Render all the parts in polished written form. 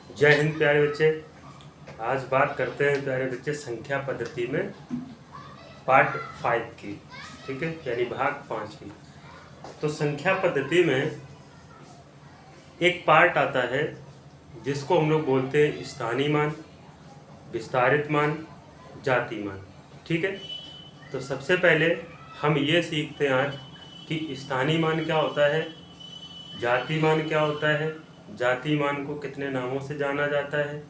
जय हिंद प्यारे बच्चे। आज बात करते हैं प्यारे बच्चे संख्या पद्धति में पार्ट 5 की, ठीक है, यानी भाग 5 की। तो संख्या पद्धति में एक पार्ट आता है जिसको हम लोग बोलते हैं स्थानीय मान, विस्तारित मान, जाति मान, ठीक है। तो सबसे पहले हम ये सीखते हैं आज कि स्थानीय मान क्या होता है, जाति मान क्या होता है, जाति मान को कितने नामों से जाना जाता है,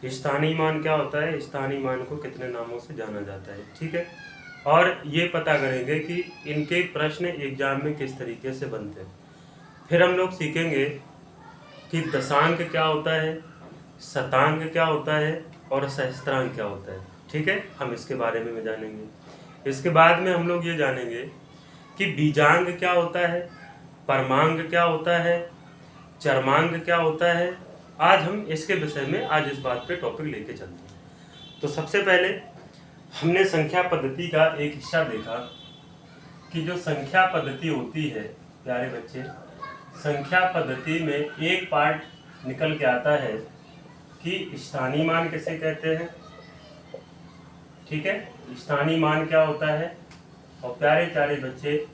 स्थानीय मान क्या होता है, स्थानीय मान को कितने नामों से जाना जाता है, ठीक है। और ये पता करेंगे कि इनके प्रश्न एग्जाम में किस तरीके से बनते हैं। फिर हम लोग सीखेंगे कि दशांक क्या होता है, शतांक क्या होता है और सहस्त्रांक क्या होता है, ठीक है। हम इसके बारे में जानेंगे। इसके बाद में हम लोग ये जानेंगे कि बीजांग क्या होता है, परमांग क्या होता है, चरमांग क्या होता है। आज हम इसके विषय में आज इस बात पे टॉपिक लेके चलते हैं। तो सबसे पहले हमने संख्या पद्धति का एक हिस्सा देखा कि जो संख्या पद्धति होती है प्यारे बच्चे, संख्या पद्धति में एक पार्ट निकल के आता है कि स्थानीय मान किसे कहते हैं, ठीक है। स्थानीय मान क्या होता है और प्यारे प्यारे बच्चे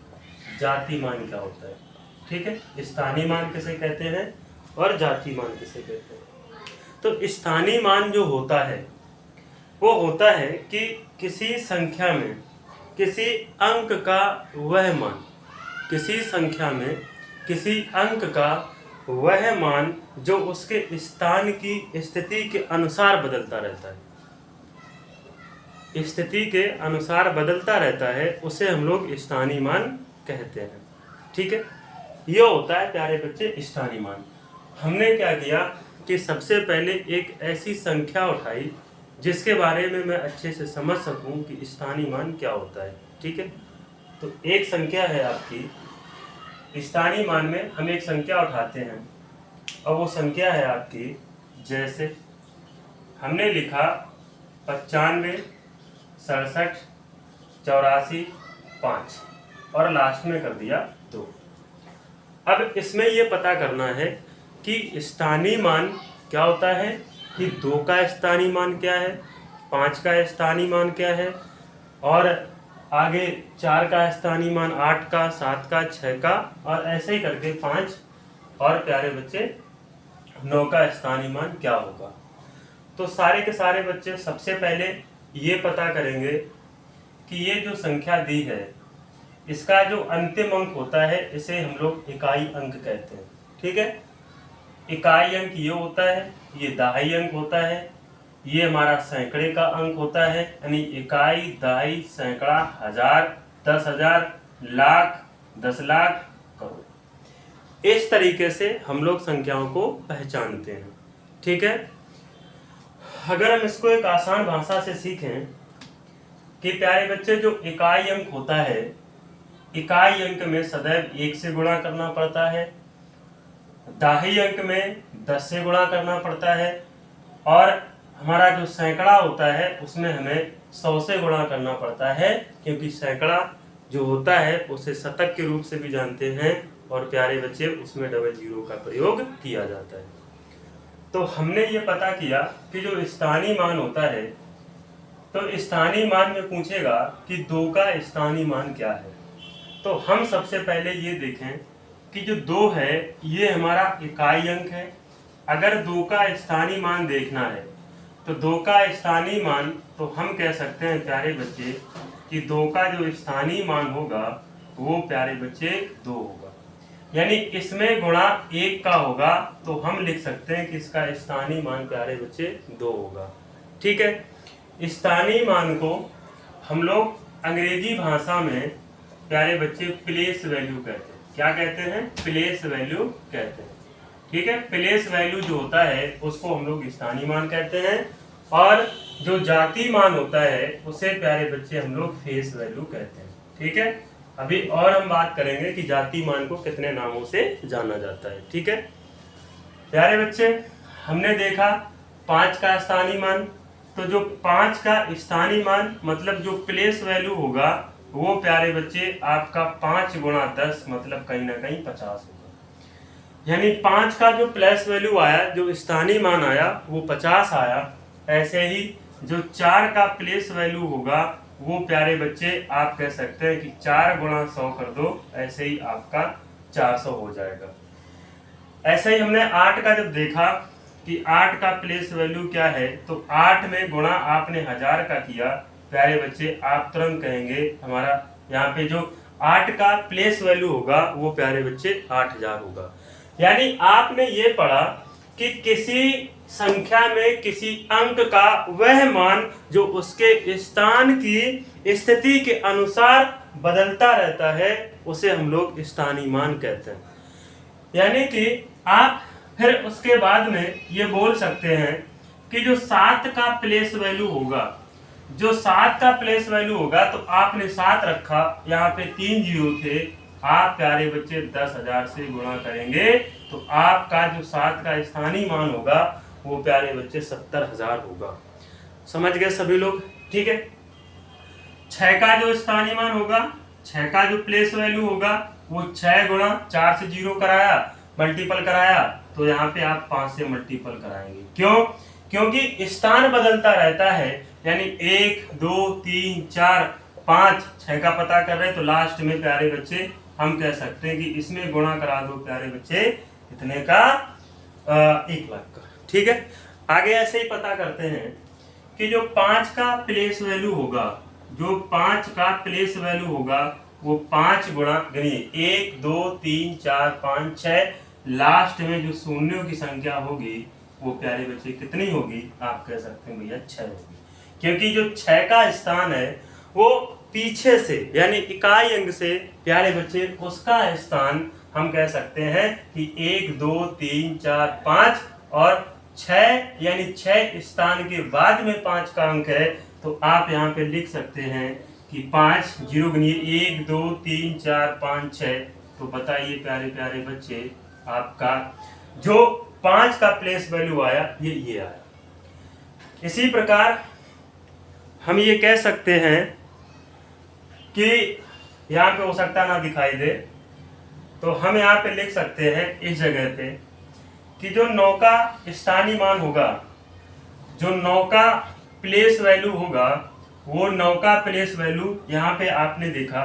जाति मान क्या होता है, ठीक है। स्थानीय मान किसे कहते हैं और जाति मान किसे कहते हैं। तो स्थानीय मान जो होता है वो होता है कि किसी संख्या में किसी अंक का वह मान, किसी संख्या में किसी अंक का वह मान जो उसके स्थान की स्थिति के अनुसार बदलता रहता है, स्थिति के अनुसार बदलता रहता है, उसे हम लोग स्थानीय मान कहते हैं, ठीक है। यह होता है प्यारे बच्चे स्थानीय मान। हमने क्या किया कि सबसे पहले एक ऐसी संख्या उठाई जिसके बारे में मैं अच्छे से समझ सकूं कि स्थानीय मान क्या होता है, ठीक है। तो एक संख्या है आपकी, स्थानीय मान में हम एक संख्या उठाते हैं और वो संख्या है आपकी, जैसे हमने लिखा 95, 67, 84, 5 और लास्ट में कर दिया 2। अब इसमें ये पता करना है कि स्थानीय मान क्या होता है, कि 2 का स्थानीय मान क्या है, 5 का स्थानीय मान क्या है, और आगे 4 का स्थानीय मान, 8 का, 7 का, 6 का, और ऐसे ही करके 5 और प्यारे बच्चे 9 का स्थानीय मान क्या होगा। तो सारे के सारे बच्चे सबसे पहले ये पता करेंगे कि ये जो संख्या दी है इसका जो अंतिम अंक होता है इसे हम लोग इकाई अंक कहते हैं, ठीक है। इकाई अंक ये होता है, ये दहाई अंक होता है, ये हमारा सैकड़े का अंक होता है, यानी इकाई, दहाई, सैकड़ा, हजार, 10,000, लाख, 10 लाख, करोड़। इस तरीके से हम लोग संख्याओं को पहचानते हैं, ठीक है। अगर हम इसको एक आसान भाषा से सीखें कि प्यारे बच्चे जो इकाई अंक होता है, इकाई अंक में सदैव 1 से गुणा करना पड़ता है, दहाई अंक में 10 से गुणा करना पड़ता है, और हमारा जो सैकड़ा होता है उसमें हमें 100 से गुणा करना पड़ता है, क्योंकि सैकड़ा जो होता है उसे शतक के रूप से भी जानते हैं और प्यारे बच्चे उसमें डबल जीरो का प्रयोग किया जाता है। तो हमने ये पता किया कि जो स्थानीय मान होता है, तो स्थानीय मान में पूछेगा कि 2 का स्थानीय मान क्या है। तो हम सबसे पहले ये देखें कि जो 2 है ये हमारा इकाई अंक है। अगर 2 का स्थानीय मान देखना है तो 2 का स्थानीय मान तो हम कह सकते हैं प्यारे बच्चे कि 2 का जो स्थानीय मान होगा वो प्यारे बच्चे 2 होगा, यानी इसमें गुणा 1 का होगा, तो हम लिख सकते हैं कि इसका स्थानीय मान प्यारे बच्चे 2 होगा, ठीक है। स्थानीय मान को हम लोग अंग्रेजी भाषा में प्यारे बच्चे प्लेस वैल्यू कहते हैं। क्या कहते हैं? प्लेस वैल्यू कहते हैं, ठीक है। प्लेस वैल्यू जो होता है उसको हम लोग स्थानीय मान कहते हैं, और जो जाति मान होता है उसे प्यारे बच्चे हम लोग फेस वैल्यू कहते हैं, ठीक है। अभी और हम बात करेंगे कि जाति मान को कितने नामों से जाना जाता है, ठीक है। प्यारे बच्चे हमने देखा 5 का स्थानीय मान, तो जो 5 का स्थानीय मान मतलब जो प्लेस वैल्यू होगा वो प्यारे बच्चे आपका 5 गुणा 10 मतलब कहीं ना कहीं 50 होगा। यानी 5 का जो प्लस वैल्यू आया, जो स्थानीय मान आया वो 50 आया। ऐसे ही जो 4 का प्लेस वैल्यू होगा वो प्यारे बच्चे आप कह सकते हैं कि 4 गुणा 100 कर दो, ऐसे ही आपका 400 हो जाएगा। ऐसे ही हमने 8 का जब देखा कि 8 का प्लेस वैल्यू क्या है, तो 8 में गुणा आपने 1000 का किया, प्यारे बच्चे आप तुरंत कहेंगे हमारा यहाँ पे जो 8 का प्लेस वैल्यू होगा वो प्यारे बच्चे 8000 होगा। यानी आपने ये पढ़ा कि किसी संख्या में किसी अंक का वह मान जो उसके स्थान की स्थिति के अनुसार बदलता रहता है उसे हम लोग स्थानीय मान कहते हैं। यानी कि आप फिर उसके बाद में ये बोल सकते हैं कि जो 7 का प्लेस वैल्यू होगा, जो 7 का प्लेस वैल्यू होगा तो आपने 7 रखा, यहाँ पे 3 जीरो थे, आप प्यारे बच्चे 10,000 से गुणा करेंगे तो आपका जो 7 का स्थानीय मान होगा वो प्यारे बच्चे 70,000 होगा। समझ गए सभी लोग? ठीक है। 6 का जो स्थानीय मान होगा, 6 का जो प्लेस वैल्यू होगा वो 6 गुणा 4 से 0 कराया, मल्टीपल कराया, तो यहाँ पे आप 5 से मल्टीपल कराएंगे। क्यों? क्योंकि स्थान बदलता रहता है। यानी 1 2 3 4 5 6 का पता कर रहे हैं तो लास्ट में प्यारे बच्चे हम कह सकते हैं कि इसमें गुणा करा दो प्यारे बच्चे इतने का 1 लाख का। ठीक है। आगे ऐसे ही पता करते हैं कि जो 5 का प्लेस वैल्यू होगा, जो 5 का प्लेस वैल्यू होगा वो 5 गुणा गणिए 1 2 3 4 5 6, लास्ट में जो शून्यों की संख्या होगी वो प्यारे बच्चे कितनी होगी? आप कह सकते हैं भैया 6 होगी। क्योंकि जो 6 का स्थान है वो पीछे से यानी इकाई अंक से प्यारे बच्चे उसका स्थान हम कह सकते हैं कि 1 2 3 4 5 और 6 यानी 6 स्थान के बाद में 5 का अंक है, तो आप यहाँ पे लिख सकते हैं कि 5 जीरो गणिए 1 2 3 4 5 6। तो बताइए प्यारे प्यारे बच्चे आपका जो 5 का प्लेस वैल्यू आया ये आया। इसी प्रकार हम ये कह सकते हैं कि यहाँ पे हो सकता ना दिखाई दे, तो हम यहाँ पे लिख सकते हैं इस जगह पे कि जो 9 का स्थानीय मान होगा, जो 9 का प्लेस वैल्यू होगा, वो 9 का प्लेस वैल्यू यहाँ पे आपने देखा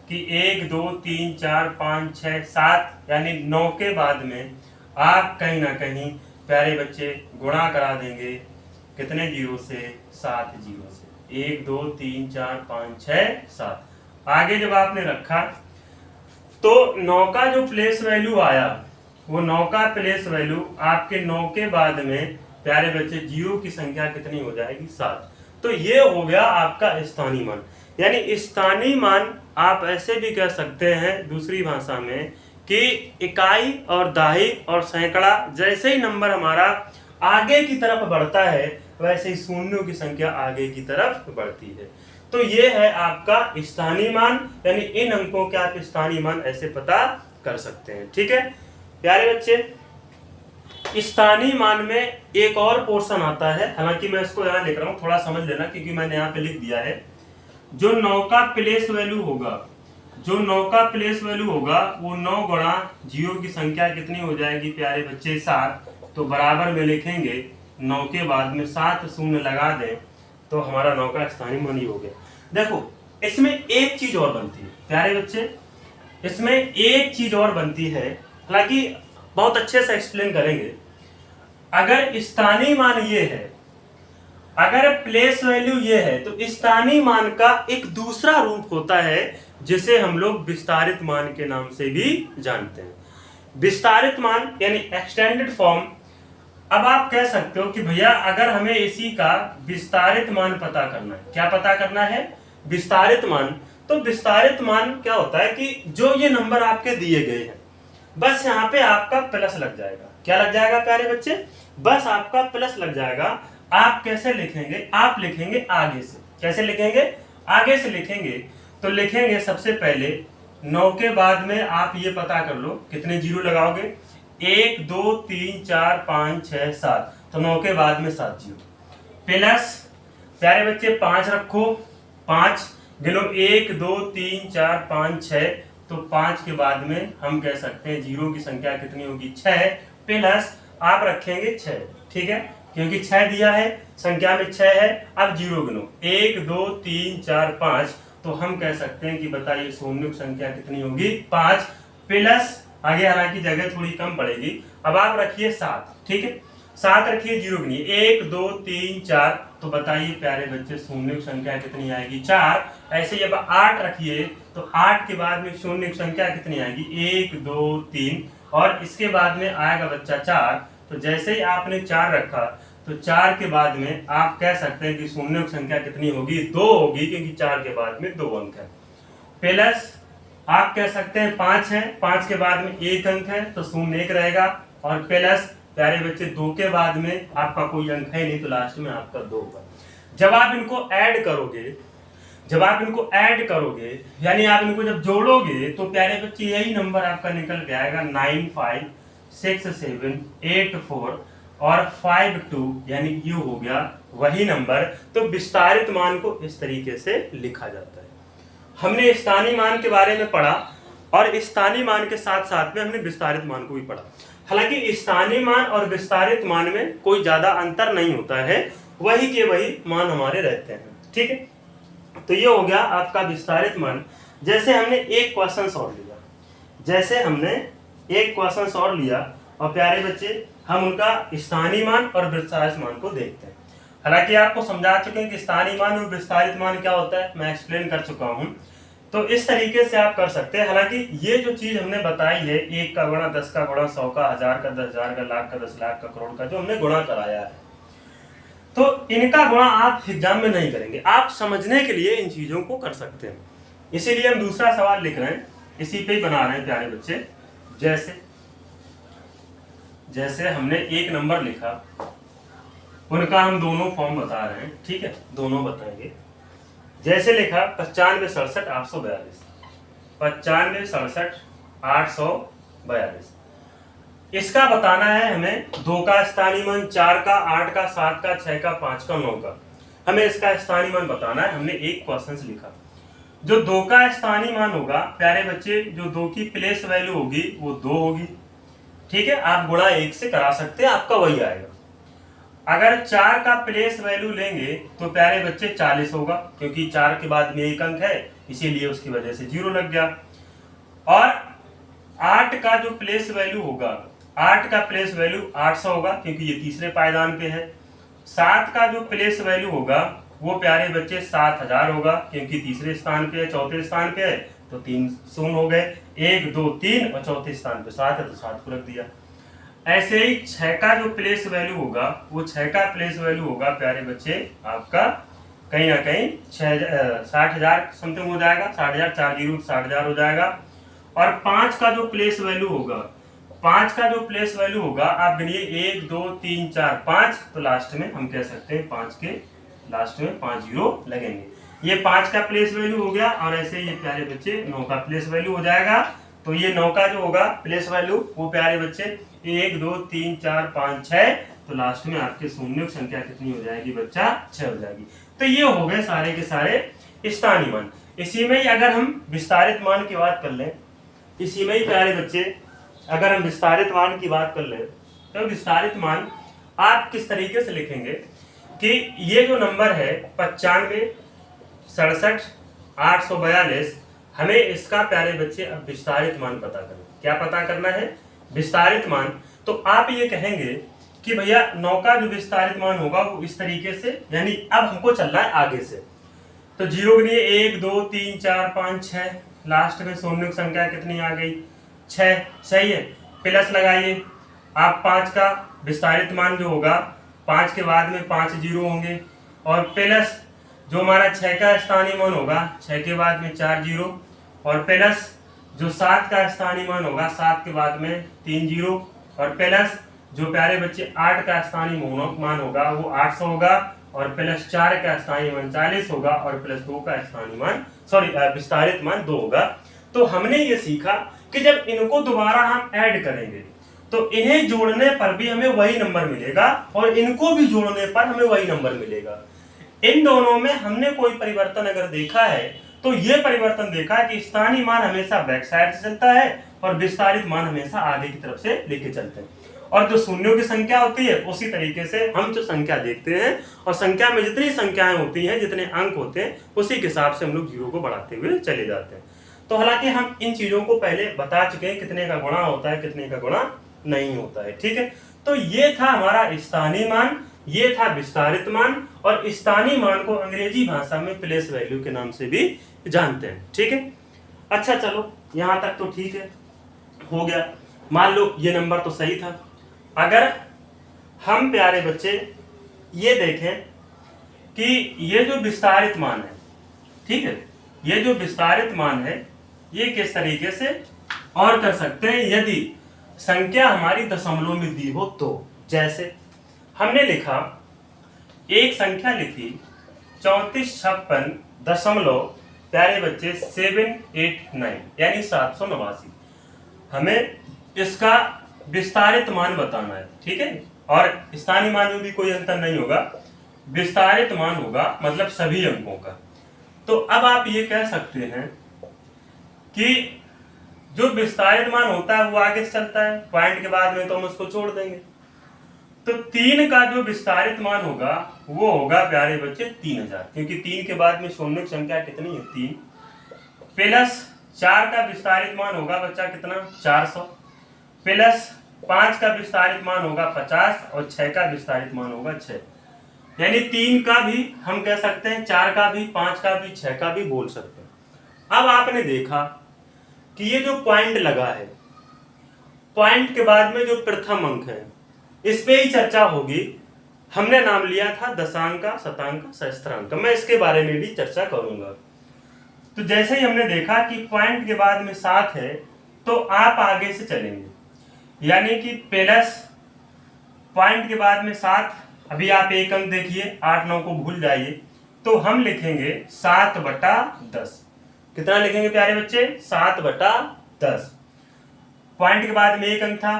कि 1 2 3 4 5 6 7 यानी 9 के बाद में आप कहीं ना कहीं प्यारे बच्चे गुणा करा देंगे कितने जीरो से? 7 जीरो से। 1 2 3 4 5 6 7। आगे जब आपने रखा तो 9 का जो प्लेस वैल्यू आया वो 9 का प्लेस वैल्यू आपके 9 के बाद में प्यारे बच्चे जीरो की संख्या कितनी हो जाएगी? 7। तो ये हो गया आपका स्थानीय मान। यानी स्थानीय मान आप ऐसे भी कह सकते हैं दूसरी भाषा में कि इकाई और दाही और सैकड़ा जैसे ही नंबर हमारा आगे की तरफ बढ़ता है वैसे ही शून्यों की संख्या आगे की तरफ बढ़ती है। तो ये है आपका स्थानीय मान, यानी इन अंकों के आप स्थानीय मान ऐसे पता कर सकते हैं। ठीक है प्यारे बच्चे, स्थानीय मान में एक और पोर्शन आता है, हालांकि मैं इसको यहाँ लिख रहा हूँ, थोड़ा समझ लेना क्योंकि मैंने यहाँ पे लिख दिया है। जो 9 का प्लेस वैल्यू होगा, जो 9 का प्लेस वैल्यू होगा वो 9 गुणा जीरो की संख्या कितनी हो जाएगी प्यारे बच्चे? 7। तो बराबर में लिखेंगे 9 के बाद में 7 शून्य लगा दें तो हमारा 9 का स्थानीय मान ही हो गया। देखो इसमें एक चीज और बनती है प्यारे बच्चे, इसमें एक चीज और बनती है, हालांकि बहुत अच्छे से एक्सप्लेन करेंगे। अगर स्थानीय मान ये है, अगर प्लेस वैल्यू ये है, तो स्थानीय मान का एक दूसरा रूप होता है जिसे हम लोग विस्तारित मान के नाम से भी जानते हैं। विस्तारित मान यानी एक्सटेंडेड फॉर्म। अब आप कह सकते हो कि भैया अगर हमें इसी का विस्तारित मान पता करना है, क्या पता करना है? विस्तारित मान। तो विस्तारित मान क्या होता है कि जो ये नंबर आपके दिए गए हैं बस यहाँ पे आपका प्लस लग जाएगा। क्या लग जाएगा प्यारे बच्चे? बस आपका प्लस लग जाएगा। आप कैसे लिखेंगे? आप लिखेंगे आगे से। कैसे लिखेंगे? आगे से लिखेंगे तो लिखेंगे सबसे पहले 9 के बाद में आप ये पता कर लो कितने जीरो लगाओगे? 1 2 3 4 5 6 7। तो 9 के बाद में 7 जीरो प्लस प्यारे बच्चे 5 रखो, 5 गिनो 1 2 3 4 5 6 तो 5 के बाद में हम कह सकते हैं जीरो की संख्या कितनी होगी 6 प्लस आप रखेंगे 6, ठीक है, क्योंकि 6 दिया है, संख्या में 6 है। अब जीरो गिनो 1 2 3 4 5, तो हम कह सकते हैं कि बताइए शून्य की संख्या कितनी होगी 5 प्लस आगे हालांकि जगह थोड़ी कम पड़ेगी, अब आप रखिए 7, ठीक है, 7 रखिए, जीरो गिनिए 1 2 3 4, तो बताइए प्यारे बच्चे शून्य की संख्या कितनी आएगी 4। ऐसे ही अब 8 रखिए तो 8 के बाद में शून्य की संख्या कितनी आएगी 1 2 3, और इसके बाद में आएगा बच्चा 4। तो जैसे ही आपने 4 रखा तो 4 के बाद में आप कह सकते हैं कि शून्य की संख्या कितनी होगी 2 होगी, क्योंकि 4 के बाद में 2 अंक है। प्लस आप कह सकते हैं 5 है, 5 के बाद में 1 अंक है तो शून्य 1 रहेगा, और प्लस प्यारे बच्चे 2 के बाद में आपका कोई अंक है नहीं तो लास्ट में आपका 2 होगा। जब आप इनको ऐड करोगे यानी आप इनको जब जोड़ोगे तो प्यारे बच्चे यही नंबर आपका निकल के आएगा 956784 और 52, यानी ये हो गया वही नंबर। तो विस्तारित मान को इस तरीके से लिखा जाता है। हमने स्थानीय मान के बारे में पढ़ा और स्थानीय मान के साथ साथ में हमने विस्तारित मान को भी पढ़ा। हालांकि स्थानीय मान और विस्तारित मान में कोई ज्यादा अंतर नहीं होता है, वही के वही मान हमारे रहते हैं, ठीक है। तो ये हो गया आपका विस्तारित मान। जैसे हमने एक क्वेश्चन और लिया और प्यारे बच्चे हम उनका स्थानीय मान और विस्तारित मान को देखते हैं। हालांकि आपको समझा चुके हैं कि स्थानीय मान और विस्तारित मान क्या होता है, मैं एक्सप्लेन कर चुका हूं। तो इस तरीके से आप कर सकते हैं। हालांकि ये जो चीज हमने बताई है 1 का गुणा 10 का गुणा 100 का 1000 का 10,000 का लाख का 10 लाख का करोड़ का जो हमने गुणा कराया है, तो इनका गुणा आप एग्जाम में नहीं करेंगे, आप समझने के लिए इन चीजों को कर सकते हैं। इसीलिए हम दूसरा सवाल लिख रहे हैं, इसी पे ही बना रहे हैं प्यारे बच्चे। जैसे हमने एक नंबर लिखा, उनका हम दोनों फॉर्म बता रहे हैं, ठीक है, दोनों बताएंगे। जैसे लिखा 95 67 842, 95 67 842, इसका बताना है हमें 2 का स्थानीय मान, 4 का 8 का 7 का 6 का 5 का 9 का, हमें इसका स्थानीय मान बताना है। हमने एक क्वेश्चन लिखा, जो 2 का स्थानीय मान होगा प्यारे बच्चे, जो 2 की प्लेस वैल्यू होगी वो 2 होगी, ठीक है, आप गुणा 1 से करा सकते हैं, आपका वही आएगा। अगर 4 का प्लेस वैल्यू लेंगे तो प्यारे बच्चे 40 होगा, क्योंकि 4 के बाद में 1 अंक है, इसीलिए उसकी वजह से 0 लग गया। और 8 का जो प्लेस वैल्यू होगा, 8 का प्लेस वैल्यू 800 होगा, क्योंकि ये तीसरे पायदान पे है। 7 का जो प्लेस वैल्यू होगा वो प्यारे बच्चे 7000 होगा, क्योंकि तीसरे स्थान पे है, चौथे स्थान पे है, तो 3 शून्य हो गए, 1 2 3 और चौथे स्थान पे 7 है तो 7 को रख दिया। ऐसे ही 6 का जो प्लेस वैल्यू होगा वो 6 का प्लेस वैल्यू होगा प्यारे बच्चे आपका कहीं ना कहीं 60,000 समथिंग हो जाएगा, 60,000 4 जीरो 60,000 हो जाएगा। और 5 का जो प्लेस वैल्यू होगा आप गिनिए 1 2 3 4 5, तो लास्ट में हम कह सकते हैं 5 के लास्ट में 5 जीरो लगेंगे। ये 5 का प्लेस वैल्यू हो गया, और ऐसे ये प्यारे बच्चे 9 का प्लेस वैल्यू हो जाएगा। तो ये 9 का जो होगा प्लेस वैल्यू वो प्यारे बच्चे 1 2 3 4 5 6, तो लास्ट में आपके शून्य की संख्या कितनी हो जाएगी बच्चा 6 हो जाएगी। तो ये हो गए सारे के सारे स्थानीय मान। इसी में ही अगर हम विस्तारित मान की बात कर लें, इसी में ही प्यारे बच्चे अगर हम विस्तारित मान की बात कर लें, तो विस्तारित मान आप किस तरीके से लिखेंगे कि ये जो नंबर है 95 67 842, हमें इसका प्यारे बच्चे अब विस्तारित मान पता करना। क्या पता करना है? विस्तारित मान। तो आप ये कहेंगे कि भैया 9 का जो विस्तारित मान होगा वो इस तरीके से, यानी अब हमको चलना है आगे से। तो जीरो के लिए 1 2 3 4 5 6, लास्ट में शून्य की संख्या कितनी आ गई 6, सही है। प्लस लगाइए आप 5 का विस्तारित मान जो होगा, 5 के बाद में 5 जीरो होंगे, और प्लस जो हमारा 6 का स्थानीय मान होगा 6 के बाद में 4 जीरो, और प्लस जो 7 का स्थानीय मान होगा 7 के बाद में 3 जीरो, और प्लस जो प्यारे बच्चे 8 का स्थानीय मान होगा वो 800 होगा, और प्लस 4 का स्थानीय मान 40 होगा, और प्लस 2 का स्थानीय मान विस्तारित मान 2 होगा। तो हमने ये सीखा कि जब इनको दोबारा हम ऐड करेंगे तो इन्हें जोड़ने पर भी हमें वही नंबर मिलेगा, और इनको भी जोड़ने पर हमें वही नंबर मिलेगा। इन दोनों में हमने कोई परिवर्तन अगर देखा है तो ये परिवर्तन देखा कि स्थानीय मान हमेशा बैक साइड से चलता है और विस्तारित मान हमेशा आगे की तरफ से लेके चलते हैं। और जो शून्यों की संख्या होती है उसी तरीके से हम जो संख्या देखते हैं और संख्या में जितनी संख्याएं होती हैं, जितने अंक होते हैं, उसी के हिसाब से हम लोग जीरो को बढ़ाते हुए चले जाते हैं। तो हालांकि हम इन चीजों को पहले बता चुके हैं, कितने का गुणा होता है, कितने का गुणा नहीं होता है। ठीक है, तो ये था हमारा स्थानीय मान, ये था विस्तारित मान, और स्थानीय मान को अंग्रेजी भाषा में प्लेस वैल्यू के नाम से भी जानते हैं। ठीक है, अच्छा चलो यहां तक तो ठीक है, हो गया। मान लो ये नंबर तो सही था। अगर हम प्यारे बच्चे ये देखें कि ये जो विस्तारित मान है, ठीक है, ये जो विस्तारित मान है ये किस तरीके से और कर सकते हैं, यदि संख्या हमारी दशमलव में दी हो तो। जैसे हमने लिखा, एक संख्या लिखी 3456 दशमलव प्यारे बच्चे 789 यानी 789। हमें इसका विस्तारित मान बताना है। ठीक है, और स्थानीय मान में भी कोई अंतर नहीं होगा, विस्तारित मान होगा मतलब सभी अंकों का। तो अब आप ये कह सकते हैं कि जो विस्तारित मान होता है वो आगे चलता है, पॉइंट के बाद में तो हम उसको छोड़ देंगे। तो 3 का जो विस्तारित मान होगा वो होगा प्यारे बच्चे 3000, क्योंकि 3 के बाद में शून्य की संख्या कितनी है 3, प्लस 4 का विस्तारित मान होगा बच्चा कितना 400, प्लस 5 का विस्तारित मान होगा 50 और 6 का विस्तारित मान होगा 6। यानी 3 का भी हम कह सकते हैं, 4 का भी, 5 का भी, 6 का भी बोल सकते हैं। अब आपने देखा कि ये जो पॉइंट लगा है, पॉइंट के बाद में जो प्रथम अंक है इस पे ही चर्चा होगी। हमने नाम लिया था दशांक, शतांक, सहस्त्रांक, मैं इसके बारे में भी चर्चा करूंगा। तो जैसे ही हमने देखा कि पॉइंट के बाद में 7 है तो आप आगे से चलेंगे, यानी कि प्लस पॉइंट के बाद में 7, अभी आप एक अंक देखिए, 8 9 को भूल जाइए, तो हम लिखेंगे 7/10। कितना लिखेंगे प्यारे बच्चे 7/10। पॉइंट के बाद में एक अंक था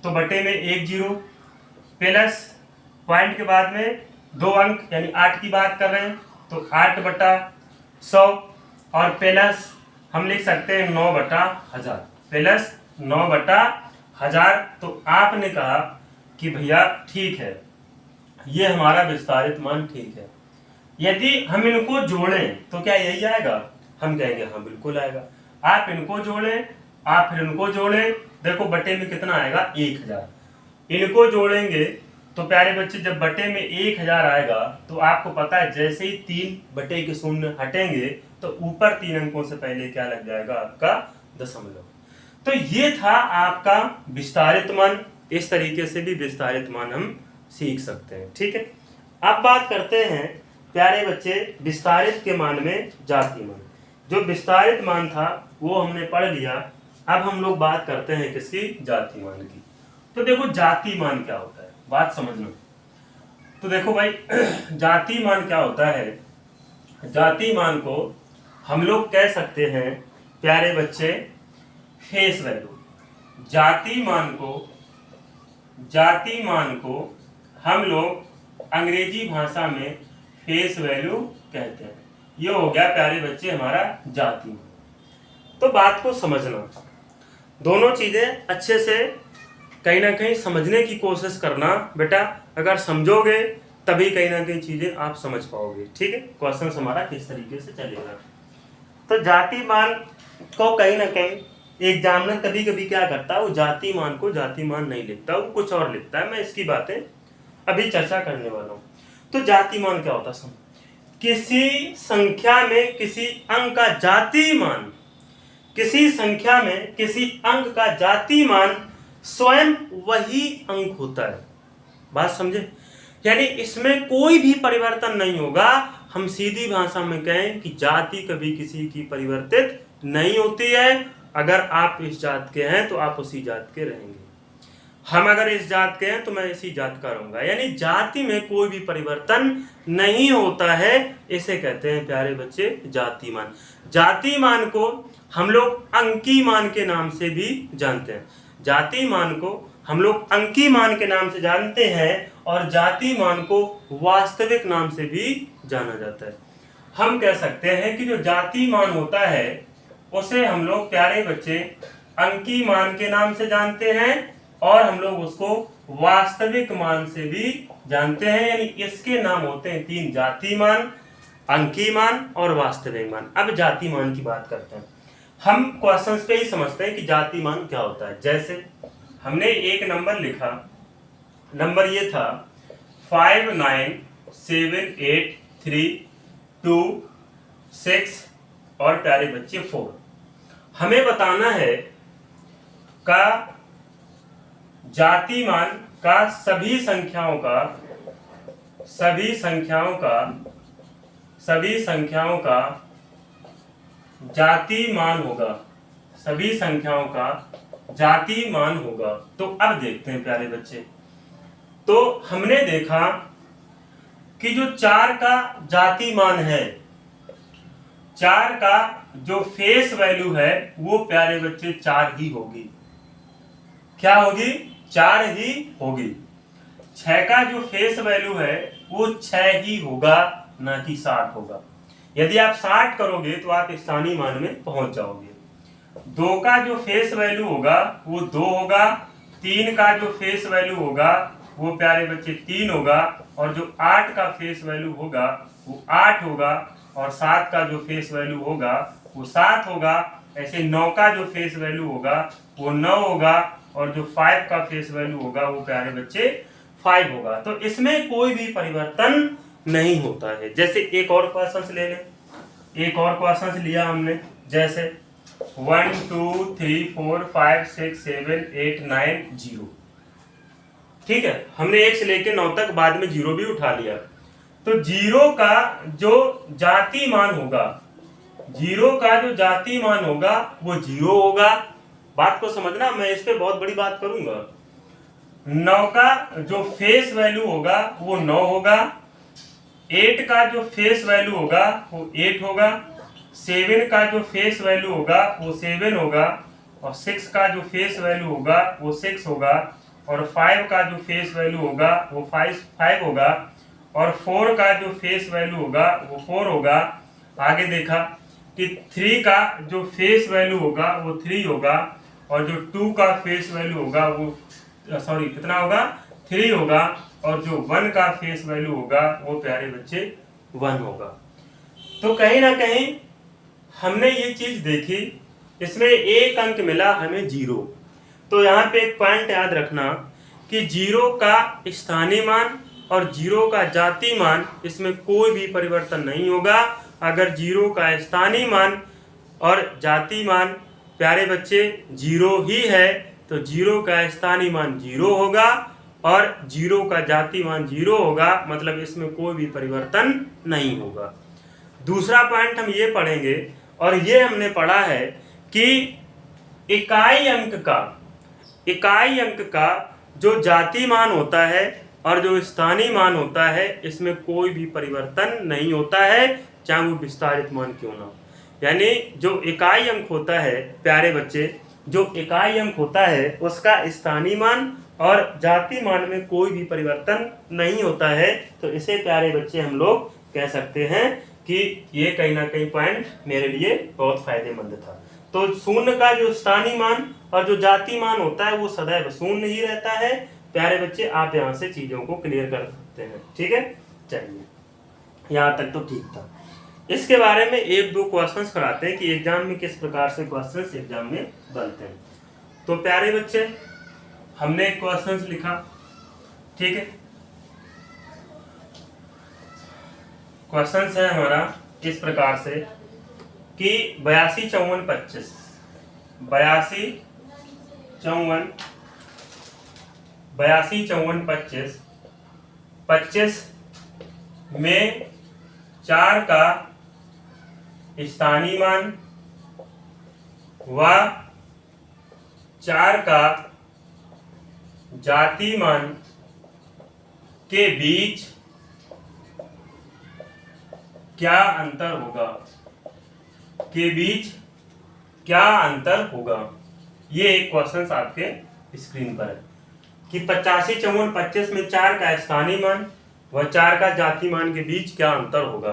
तो बटे में 1 0, प्लस पॉइंट के बाद में 2 अंक यानी 8 की बात कर रहे हैं तो 8/100, और प्लस हम लिख सकते हैं 9/1000, प्लस 9/1000। तो आपने कहा कि भैया ठीक है, ये हमारा विस्तारित मान ठीक है। यदि हम इनको जोड़ें तो क्या यही आएगा? हम कहेंगे हाँ बिल्कुल आएगा। आप इनको जोड़ें, आप फिर इनको जोड़ें, देखो बटे में कितना आएगा 1000। इनको जोड़ेंगे तो प्यारे बच्चे जब बटे में 1000 आएगा तो आपको पता है जैसे ही 3 बटे के शून्य हटेंगे तो ऊपर 3 अंकों से पहले क्या लग जाएगा आपका दशमलव। तो ये था आपका विस्तारित मान। इस तरीके से भी विस्तारित मान हम सीख सकते हैं। ठीक है, अब बात करते हैं प्यारे बच्चे विस्तारित के मान में जाति मान। जो विस्तारित मान था वो हमने पढ़ लिया, अब हम लोग बात करते हैं किसकी? जाति मान की। तो देखो जाति मान क्या होता है, बात समझना। तो देखो भाई जाति मान क्या होता है? जाति मान को हम लोग कह सकते हैं प्यारे बच्चे फेस वैल्यू। जाति मान को हम लोग अंग्रेजी भाषा में फेस वैल्यू कहते हैं। ये हो गया प्यारे बच्चे हमारा जाति मान। तो बात को समझना, दोनों चीजें अच्छे से कहीं ना कहीं समझने की कोशिश करना बेटा। अगर समझोगे तभी कहीं ना कहीं चीजें आप समझ पाओगे। ठीक है, क्वेश्चन हमारा किस तरीके से चलेगा। तो जाति मान को कहीं ना कहीं एग्जामिनर कभी कभी क्या करता है, वो जाति मान को जाति मान नहीं लिखता, वो कुछ और लिखता है। मैं इसकी बातें अभी चर्चा करने वाला हूँ। तो जाति मान क्या होता है? किसी संख्या में किसी अंक का जाति मान, किसी संख्या में किसी अंक का जाति मान स्वयं वही अंक होता है। बात समझे? यानी इसमें कोई भी परिवर्तन नहीं होगा। हम सीधी भाषा में कहें कि जाति कभी किसी की परिवर्तित नहीं होती है। अगर आप इस जात के हैं तो आप उसी जात के रहेंगे, हम अगर इस जात के हैं तो मैं इसी जात का रहूंगा। यानी जाति में कोई भी परिवर्तन नहीं होता है, इसे कहते हैं प्यारे बच्चे जाति मान। जाति मान को हम लोग अंकी मान के नाम से भी जानते हैं। जाति मान को हम लोग अंकी मान के नाम से जानते हैं और जाति मान को वास्तविक नाम से भी जाना जाता है। हम कह सकते हैं कि जो जाति मान होता है उसे हम लोग प्यारे बच्चे अंकी मान के नाम से जानते हैं, और हम लोग उसको वास्तविक मान से भी जानते हैं। यानी इसके नाम होते हैं तीन, जाति मान, अंकी मान और वास्तविक मान। अब जाति मान की बात करते हैं। हम क्वेश्चंस पे ही समझते हैं कि जाति मान क्या होता है। जैसे हमने एक नंबर लिखा, नंबर ये था 5 9 7 8 3 2 6 और प्यारे बच्चे 4। हमें बताना है का जाति मान का सभी संख्याओं का जाति मान होगा, सभी संख्याओं का जाति मान होगा। तो अब देखते हैं प्यारे बच्चे, तो हमने देखा कि जो 4 का जाति मान है, 4 का जो फेस वैल्यू है वो प्यारे बच्चे 4 ही होगी। क्या होगी? 4 ही होगी। 6 का जो फेस वैल्यू है वो 6 ही होगा, ना कि 60 होगा। यदि आप 60 करोगे तो आप स्थानीय मान में पहुंच जाओगे। 2 का जो फेस वैल्यू होगा वो 2 होगा। 3 का जो फेस वैल्यू होगा वो प्यारे बच्चे 3 होगा, और जो 8 का फेस वैल्यू होगा वो 8 होगा, और 7 का जो फेस वैल्यू होगा वो 7 होगा। ऐसे 9 का जो फेस वैल्यू होगा वो 9 होगा, और जो 5 का फेस वैल्यू होगा वो प्यारे बच्चे 5 होगा। तो इसमें कोई भी परिवर्तन नहीं होता है। जैसे एक और क्वेश्चन ले लें, एक और क्वेश्चन लिया हमने, जैसे 1 2 3 4 5 6 7 8 9 0। ठीक है, हमने 1 से लेकर 9 तक, बाद में 0 भी उठा लिया। तो 0 का जो जाति मान होगा, 0 का जो जाति मान होगा वो 0 होगा। बात को समझना, मैं इस पे बहुत बड़ी बात करूंगा। 9 का जो फेस वैल्यू होगा वो 9 होगा। 8 का जो फेस वैल्यू होगा वो 8 होगा। 7 का जो फेस वैल्यू होगा वो 7 होगा, और 6 का जो फेस वैल्यू होगा वो 6 होगा, और 5 का जो फेस वैल्यू होगा वो 5 होगा, और 4 का जो फेस वैल्यू होगा वो 4 होगा। आगे देखा कि 3 का जो फेस वैल्यू होगा वो 3 होगा, और जो 2 का फेस वैल्यू होगा वो कितना होगा? 3 होगा, और जो 1 का फेस वैल्यू होगा वो प्यारे बच्चे 1 होगा। तो कहीं ना कहीं हमने ये चीज देखी, इसमें एक अंक मिला हमें 0। तो यहाँ पे एक पॉइंट याद रखना कि 0 का स्थानीय मान और 0 का जाति मान, इसमें कोई भी परिवर्तन नहीं होगा। अगर 0 का स्थानीय मान और जाति मान प्यारे बच्चे 0 ही है तो 0 का स्थानीय मान 0 होगा, और 0 का जाति मान 0 होगा, मतलब इसमें कोई भी परिवर्तन नहीं होगा। दूसरा पॉइंट हम ये पढ़ेंगे, और ये हमने पढ़ा है कि इकाई अंक का जो जाति मान होता है और जो स्थानीय मान होता है, इसमें कोई भी परिवर्तन नहीं होता है, चाहे वो विस्तारित मान क्यों ना हो। यानी जो इकाई अंक होता है प्यारे बच्चे, जो इकाई अंक होता है उसका स्थानीय मान और जाति मान में कोई भी परिवर्तन नहीं होता है। तो इसे प्यारे बच्चे हम लोग कह सकते हैं कि ये कहीं ना कहीं पॉइंट मेरे लिए बहुत फायदेमंद था। तो शून्य का जो स्थानीय मान और जो जाति मान होता है वो सदैव शून्य ही रहता है। प्यारे बच्चे, आप यहाँ से चीजों को क्लियर कर सकते हैं। ठीक है, चलिए यहाँ तक तो ठीक था। इसके बारे में एक दो क्वेश्चंस कराते हैं कि एग्जाम में किस प्रकार से क्वेश्चंस एग्जाम में बनते हैं। तो प्यारे बच्चे, हमने एक क्वेश्चंस लिखा, ठीक है। क्वेश्चंस है हमारा इस प्रकार से कि 82 54 25 25 में 4 का स्थानीय मान व 4 का जाति मान के बीच क्या अंतर होगा, ये एक क्वेश्चन आपके स्क्रीन पर है कि 85 54 25 में 4 का स्थानीय मान व 4 का जाति मान के बीच क्या अंतर होगा।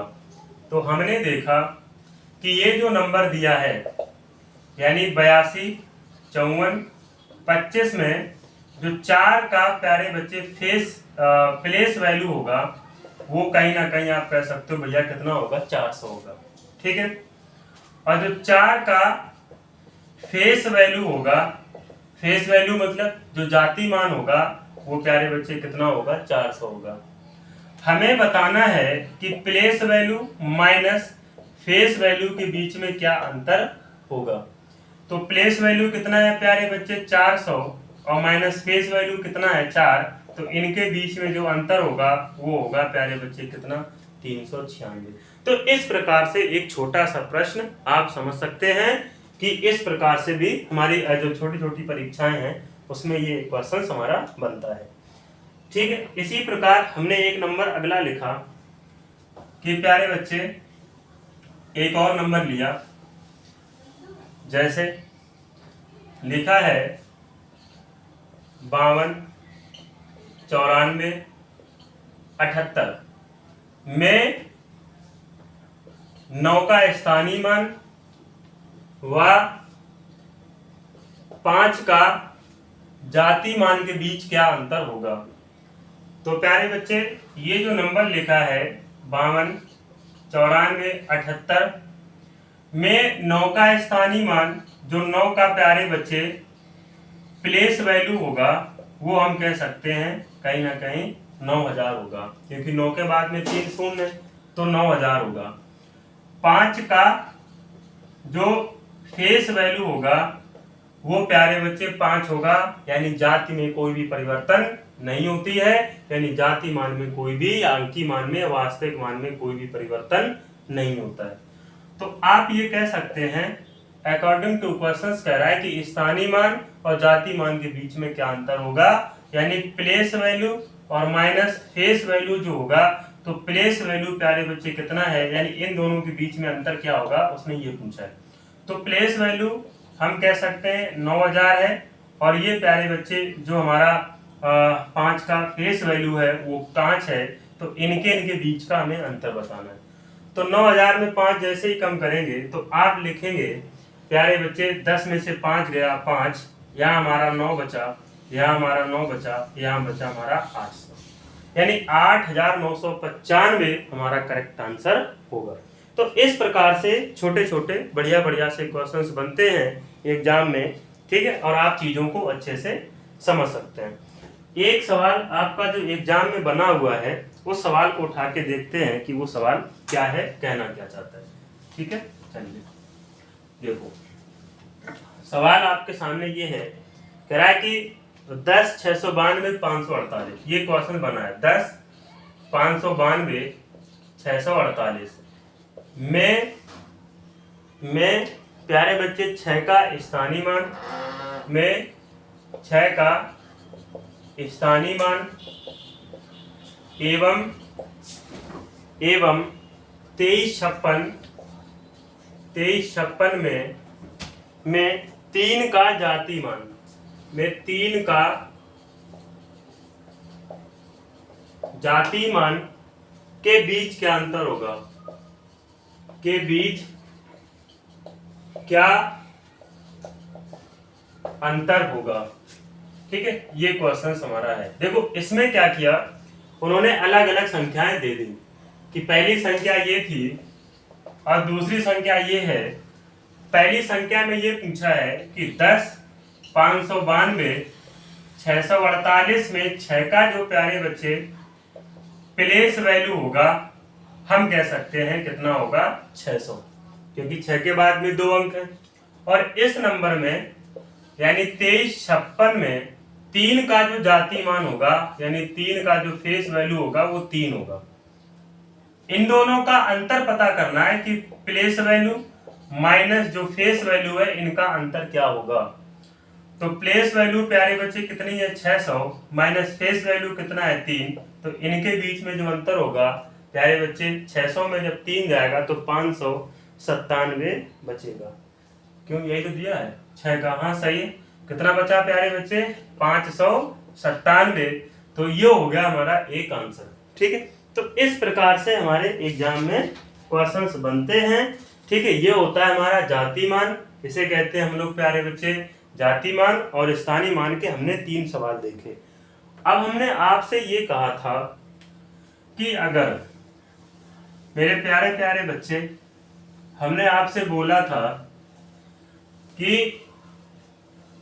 तो हमने देखा कि ये जो नंबर दिया है यानी 82, 54, 25 में जो 4 का प्यारे बच्चे प्लेस वैल्यू होगा वो कहीं ना कहीं आप कह सकते हो भैया कितना होगा, 400 होगा। ठीक है, और जो 4 का फेस वैल्यू होगा, फेस वैल्यू मतलब जो जाति मान होगा वो प्यारे बच्चे कितना होगा, 400 होगा। हमें बताना है कि place value minus face value के बीच में क्या अंतर होगा। तो प्लेस वैल्यू कितना है प्यारे बच्चे, 400, और माइनस फेस वैल्यू कितना है, 4, तो इनके बीच में जो अंतर होगा वो होगा प्यारे बच्चे कितना, 396। तो इस प्रकार से एक छोटा सा प्रश्न आप समझ सकते हैं कि इस प्रकार से भी हमारी जो छोटी छोटी परीक्षाएं हैं उसमें ये क्वेश्चन हमारा बनता है। ठीक है, इसी प्रकार हमने एक नंबर अगला लिखा कि प्यारे बच्चे एक और नंबर लिया, जैसे लिखा है 52, 94, 78 में 9 का स्थानीय मान व 5 का जाति मान के बीच क्या अंतर होगा। तो प्यारे बच्चे ये जो नंबर लिखा है 52, 94, 78 में 9 का स्थानीय मान, जो 9 का प्यारे बच्चे प्लेस वैल्यू होगा वो हम कह सकते हैं कहीं ना कहीं 9000 होगा, क्योंकि 9 के बाद में 3 शून्य है तो 9000 होगा। 5 का जो फेस वैल्यू होगा वो प्यारे बच्चे 5 होगा, यानी जाति में कोई भी परिवर्तन नहीं होती है, यानी जाति मान में कोई भी, अंकीय मान में, वास्तविक मान में कोई भी परिवर्तन नहीं होता है। तो आप ये कह सकते हैं अकॉर्डिंग टू क्वेश्चंस कह रहा है कि स्थानीय मान और जाति मान के बीच में क्या अंतर होगा, यानी प्लेस वैल्यू और माइनस फेस वैल्यू जो होगा, तो प्लेस वैल्यू प्यारे बच्चे कितना है, यानी इन दोनों के बीच में अंतर क्या होगा उसने ये पूछा है। तो प्लेस वैल्यू हम कह सकते हैं 9000 है, और ये प्यारे बच्चे जो हमारा 5 का फेस वैल्यू है वो 5 है, तो इनके बीच का हमें अंतर बताना है। तो 9000 में 5 जैसे ही कम करेंगे तो आप लिखेंगे प्यारे बच्चे 10 में से 5 गया 5, यहाँ हमारा 9 बचा, यहाँ हमारा 9 बचा, यहाँ बचा हमारा 800, यानी 8995 हमारा करेक्ट आंसर होगा। तो इस प्रकार से छोटे छोटे बढ़िया बढ़िया से क्वेश्चंस बनते हैं एग्जाम में। ठीक है, और आप चीजों को अच्छे से समझ सकते हैं। एक सवाल आपका जो एग्जाम में बना हुआ है उस सवाल को उठा के देखते हैं कि वो सवाल क्या है, कहना क्या चाहता है। ठीक है, चलिए देखो सवाल आपके सामने ये है, कह रहा है कि 10, 692, 548, ये क्वेश्चन बना है। 10, 592, 648 में प्यारे बच्चे 6 का स्थानीय मान, में 6 का स्थानीय मान एवं 2356 में 3 का जाति मान, में 3 का जाति मान के बीच क्या अंतर होगा, के बीच क्या अंतर होगा। ठीक है, ये क्वेश्चन हमारा है। देखो इसमें क्या किया, उन्होंने अलग अलग संख्याएं दे दी कि पहली संख्या ये थी और दूसरी संख्या ये है। पहली संख्या में ये पूछा है कि 10, 592, 648 में 6 का जो प्यारे बच्चे प्लेस वैल्यू होगा हम कह सकते हैं कितना होगा, 600, क्योंकि 6 के बाद में 2 अंक है। और इस नंबर में यानी 2356 में 3 का जो जाति मान होगा, यानी 3 का जो फेस वैल्यू होगा वो 3 होगा। इन दोनों का अंतर पता करना है कि प्लेस वैल्यू माइनस जो फेस वैल्यू है इनका अंतर क्या होगा। तो प्लेस वैल्यू प्यारे बच्चे कितनी है, 600, माइनस फेस वैल्यू कितना है, 3, तो इनके बीच में जो अंतर होगा प्यारे बच्चे 600 में जब 3 जाएगा तो 597 बचेगा। क्यों, यही तो दिया है 6 का, हाँ सही है। कितना बचा प्यारे बच्चे, 597, तो ये हो गया हमारा एक आंसर। ठीक है, तो इस प्रकार से हमारे एग्जाम में क्वेश्चंस बनते हैं। ठीक है, ये होता है हमारा जाति मान, इसे कहते हैं हम लोग प्यारे बच्चे जाति मान। और स्थानीय मान के हमने 3 सवाल देखे। अब हमने आपसे ये कहा था कि अगर मेरे प्यारे प्यारे बच्चे, हमने आपसे बोला था कि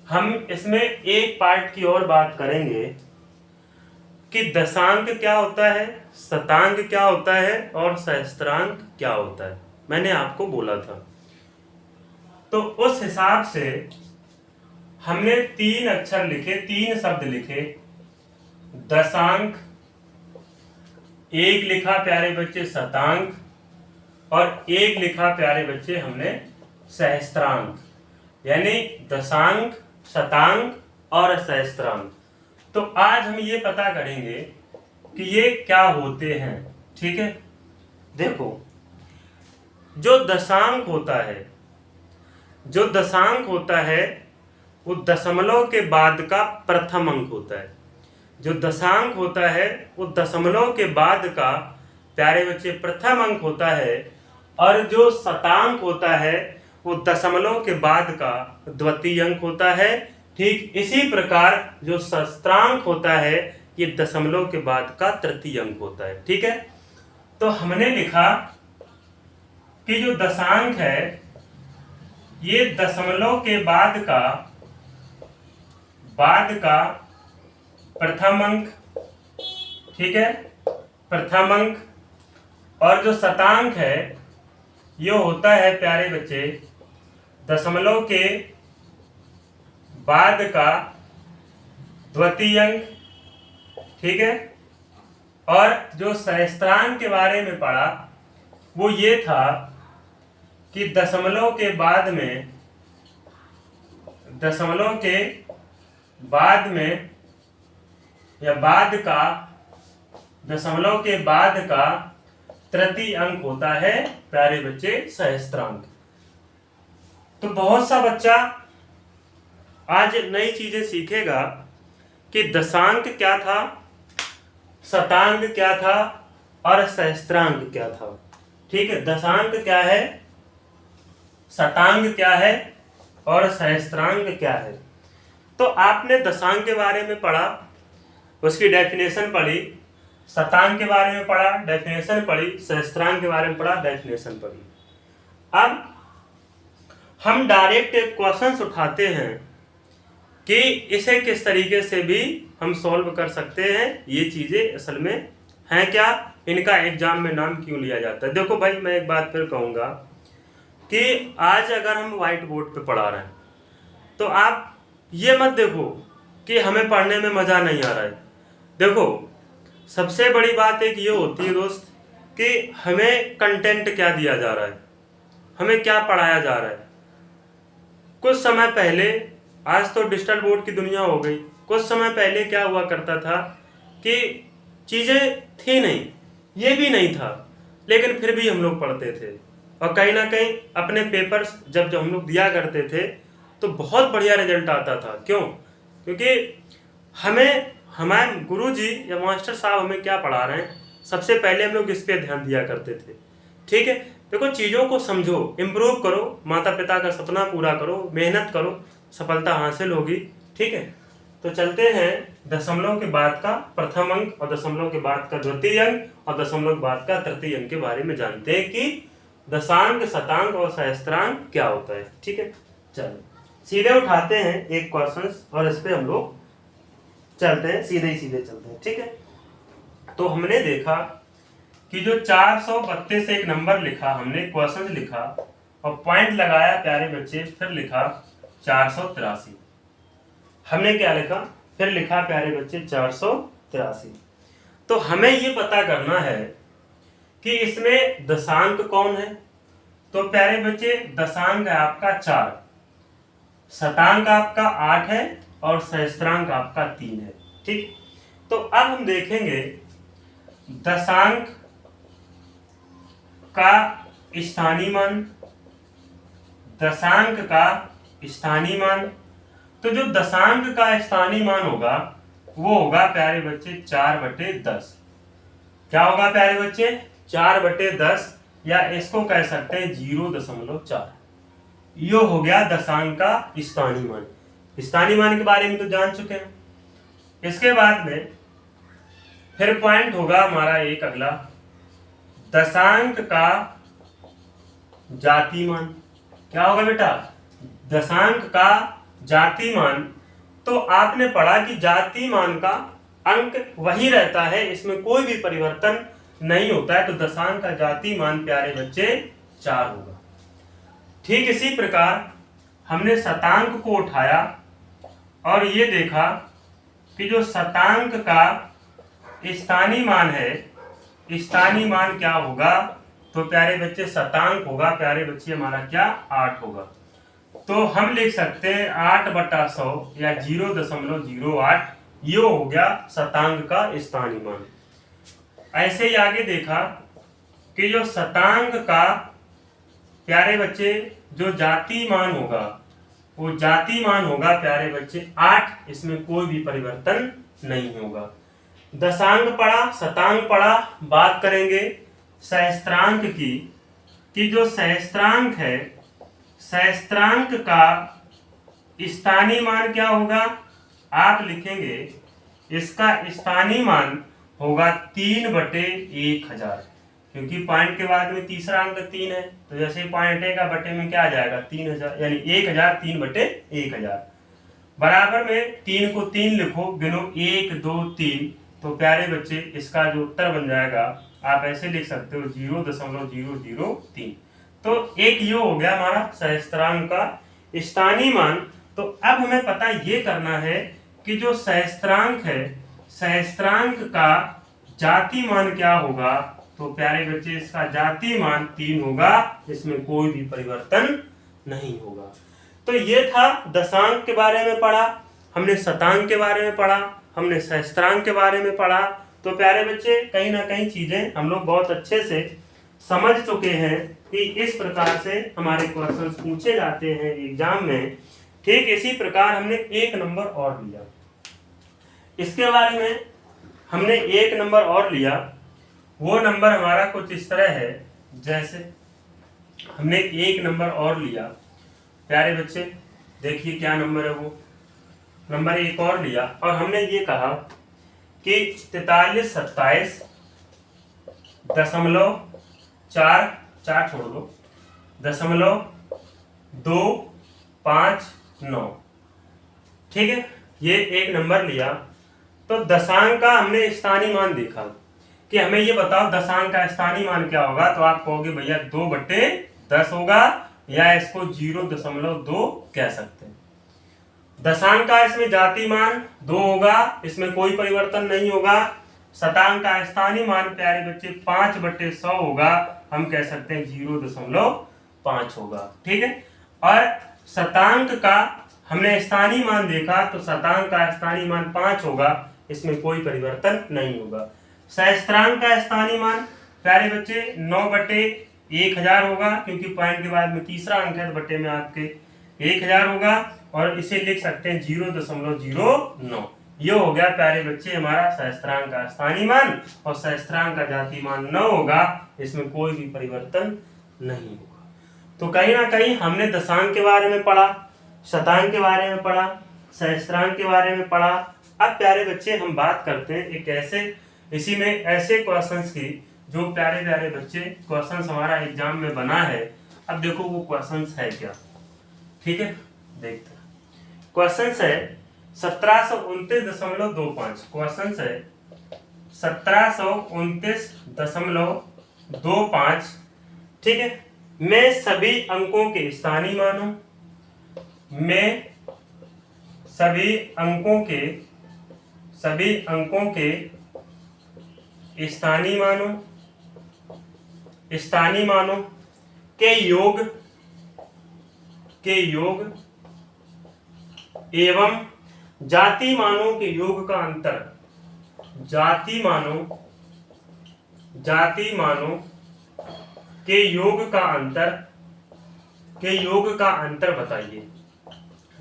हम इसमें एक पार्ट की और बात करेंगे कि दशांक क्या होता है, शतांक क्या होता है और सहस्त्रांक क्या होता है, मैंने आपको बोला था। तो उस हिसाब से हमने 3 अक्षर लिखे, 3 शब्द लिखे। दशांक, एक लिखा प्यारे बच्चे शतांक, और एक लिखा प्यारे बच्चे हमने सहस्त्रांक, यानी दशांक, शतांक और सहस्त्रांक। तो आज हम ये पता करेंगे कि ये क्या होते हैं। ठीक है, देखो, जो दशांक होता है, जो दशांक होता है वो दशमलव के बाद का प्रथम अंक होता है। जो दशांक होता है वो दशमलव के बाद का प्यारे बच्चे प्रथम अंक होता है। और जो शतांक होता है वो दशमलव के बाद का द्वितीय अंक होता है। ठीक इसी प्रकार जो सहस्त्रांक होता है ये दशमलव के बाद का तृतीय अंक होता है। ठीक है, तो हमने लिखा कि जो दशांक है ये दशमलव के बाद का प्रथम अंक, ठीक है, प्रथम अंक। और जो शतांक है ये होता है प्यारे बच्चे दशमलव के बाद का द्वितीय अंक। ठीक है, और जो सहस्त्रांक के बारे में पढ़ा वो ये था कि दशमलव के बाद में या बाद का, दशमलव के बाद का तृतीय अंक होता है प्यारे बच्चे सहस्त्रांक। तो बहुत सा बच्चा आज नई चीजें सीखेगा कि दशांक क्या था, शतांक क्या था और सहस्त्रांक क्या था। ठीक है, दशांक क्या है, शतांक क्या है और सहस्त्रांक क्या है। तो आपने दशांक के बारे में पढ़ा, उसकी डेफिनेशन पढ़ी, शतांक के बारे में पढ़ा, डेफिनेशन पढ़ी, सहस्त्रांक के बारे में पढ़ा, डेफिनेशन पढ़ी। अब हम डायरेक्ट एक क्वेश्चन उठाते हैं कि इसे किस तरीके से भी हम सॉल्व कर सकते हैं। ये चीजें असल में हैं क्या, इनका एग्जाम में नाम क्यों लिया जाता है। देखो भाई, मैं एक बात फिर कहूँगा कि आज अगर हम व्हाइट बोर्ड पे पढ़ा रहे हैं तो आप ये मत देखो कि हमें पढ़ने में मज़ा नहीं आ रहा है। देखो, सबसे बड़ी बात एक ये होती है दोस्त कि हमें कंटेंट क्या दिया जा रहा है, हमें क्या पढ़ाया जा रहा है। कुछ समय पहले, आज तो डिजिटल बोर्ड की दुनिया हो गई, कुछ समय पहले क्या हुआ करता था कि चीज़ें थी नहीं, ये भी नहीं था, लेकिन फिर भी हम लोग पढ़ते थे। और कहीं ना कहीं अपने पेपर्स जब हम लोग दिया करते थे तो बहुत बढ़िया रिजल्ट आता था। क्यों? क्योंकि हमारे गुरुजी या मास्टर साहब हमें क्या पढ़ा रहे हैं, सबसे पहले हम लोग इस पे ध्यान दिया करते थे। ठीक है, देखो, चीज़ों को समझो, इम्प्रूव करो, माता पिता का सपना पूरा करो, मेहनत करो, सफलता हासिल होगी। ठीक है, तो चलते हैं दशमलव के बाद का प्रथम अंक और दशमलव के बाद का द्वितीय अंक और दशमलव के बाद का तृतीय अंक के बारे में जानते हैं कि दशांक, शतांक और सहस्त्रांक क्या होता है। ठीक है, चलो सीधे उठाते हैं एक क्वेश्चन और इस पे हम लोग चलते हैं, सीधे ही सीधे चलते हैं। ठीक है, तो हमने देखा कि जो 432 एक नंबर लिखा, हमने क्वेश्चन लिखा और पॉइंट लगाया प्यारे बच्चे, फिर लिखा 483। हमने क्या लिखा, फिर लिखा प्यारे बच्चे 483। तो हमें ये पता करना है कि इसमें दशांक कौन है। तो प्यारे बच्चे दशांक है आपका 4, शतांक आपका 8 है और सहस्त्रांक आपका 3 है। ठीक, तो अब हम देखेंगे दशांक का स्थानीय मान, दशांक का स्थानीय मान। तो जो दशांक का स्थानीय मान होगा वो होगा प्यारे बच्चे 4/10। क्या होगा प्यारे बच्चे? 4/10। या इसको कह सकते हैं 0.4। यो हो गया दशांक का स्थानीय मान। स्थानीय मान के बारे में तो जान चुके हैं। इसके बाद में फिर पॉइंट होगा हमारा एक अगला, दशांक का जाति मान। क्या होगा बेटा? दशांक का जाति मान। तो आपने पढ़ा कि जाति मान का अंक वही रहता है, इसमें कोई भी परिवर्तन नहीं होता है। तो दशांक का जाति मान प्यारे बच्चे 4 होगा। ठीक इसी प्रकार हमने शतांक को उठाया और ये देखा कि जो शतांक का स्थानीय मान है, स्थानीय मान क्या होगा? तो प्यारे बच्चे शतांक होगा प्यारे बच्चे हमारा क्या? 8 होगा। तो हम लिख सकते हैं 8/100 या 0.08। ये हो गया शतांक का स्थानीय मान। ऐसे ही आगे देखा कि जो शतांक का प्यारे बच्चे जो जाति मान होगा, वो जाति मान होगा प्यारे बच्चे 8। इसमें कोई भी परिवर्तन नहीं होगा। दशांक पढ़ा, शतांक पढ़ा। बात करेंगे सहस्त्रांक की, कि जो सहस्त्रांक है, सहस्त्रांक का स्थानीय मान क्या होगा? आप लिखेंगे इसका स्थानीय मान होगा 3/1000, क्योंकि पॉइंट के बाद में तीसरा अंक 3 है। तो जैसे पॉइंट का बटे में क्या आ जाएगा? 3000, यानी 1000 3/1000 बराबर में 3 को 3 लिखो, गिनो 1 2 3। तो प्यारे बच्चे इसका जो उत्तर बन जाएगा आप ऐसे लिख सकते हो 0.003। तो एक ये हो गया हमारा सहस्त्रांक का स्थानीय मान। तो अब हमें पता ये करना है कि जो सहस्त्रांक है, सहस्त्रांक का जाति मान क्या होगा? तो प्यारे बच्चे इसका जाति मान 3 होगा, इसमें कोई भी परिवर्तन नहीं होगा। तो ये था दशांक के बारे में पढ़ा, हमने शतांक के बारे में पढ़ा, हमने सहस्त्रांक के बारे में पढ़ा। तो प्यारे बच्चे कहीं ना कहीं चीजें हम लोग बहुत अच्छे से समझ चुके हैं कि इस प्रकार से हमारे क्वेश्चन पूछे जाते हैं एग्जाम में। ठीक इसी प्रकार हमने एक नंबर और लिया, इसके बारे में हमने एक नंबर और लिया। वो नंबर हमारा कुछ इस तरह है, जैसे हमने एक नंबर और लिया प्यारे बच्चे, देखिए क्या नंबर है। वो नंबर एक और लिया और हमने ये कहा कि 4327.4 छोड़ दो 0.259। ठीक है, ये एक नंबर लिया। तो दशांक का हमने स्थानीय मान देखा कि हमें ये बताओ दशांक का स्थानीय मान क्या होगा। तो आप कहोगे भैया 2/10 होगा, या इसको 0.2 कह सकते हैं। दशांक का इसमें जाति मान 2 होगा, इसमें कोई परिवर्तन नहीं होगा। शतांक का स्थानीय मान प्यारे बच्चे 5/100 होगा, हम कह सकते हैं 0.5 होगा। ठीक है, और शतांक का हमने स्थानीय मान देखा, तो शतांक का स्थानीय मान 5 होगा, इसमें कोई परिवर्तन नहीं होगा। सहस्त्रांक का स्थानीय मान प्यारे बच्चे 9/1000 होगा, क्योंकि पॉइंट के बाद में तीसरा अंक है, तो बटे में आपके 1000 होगा, और इसे लिख सकते हैं 0.09। ये हो गया प्यारे बच्चे हमारा सहस्त्रांक का स्थानीय मान, और सहस्त्रांक का जाति मान 9 होगा, इसमें कोई भी परिवर्तन नहीं होगा। तो कहीं ना कहीं हमने दशांक के बारे में पढ़ा, शतांक के बारे में पढ़ा, सहस्त्रांक के बारे में पढ़ा। अब प्यारे बच्चे हम बात करते हैं एक ऐसे, इसी में ऐसे क्वेश्चंस की जो प्यारे प्यारे बच्चे क्वेश्चंस हमारा एग्जाम में बना है। अब देखो वो क्वेश्चंस है क्या। ठीक है, देखते हैं। क्वेश्चंस है 1729.25। क्वेश्चंस है 1729.25। ठीक है, मैं सभी अंकों के स्थानीय मानों, मैं सभी अंकों के स्थानीय मानों के योग एवं जाति मानों के योग का अंतर, जाति मानों के योग का अंतर बताइए।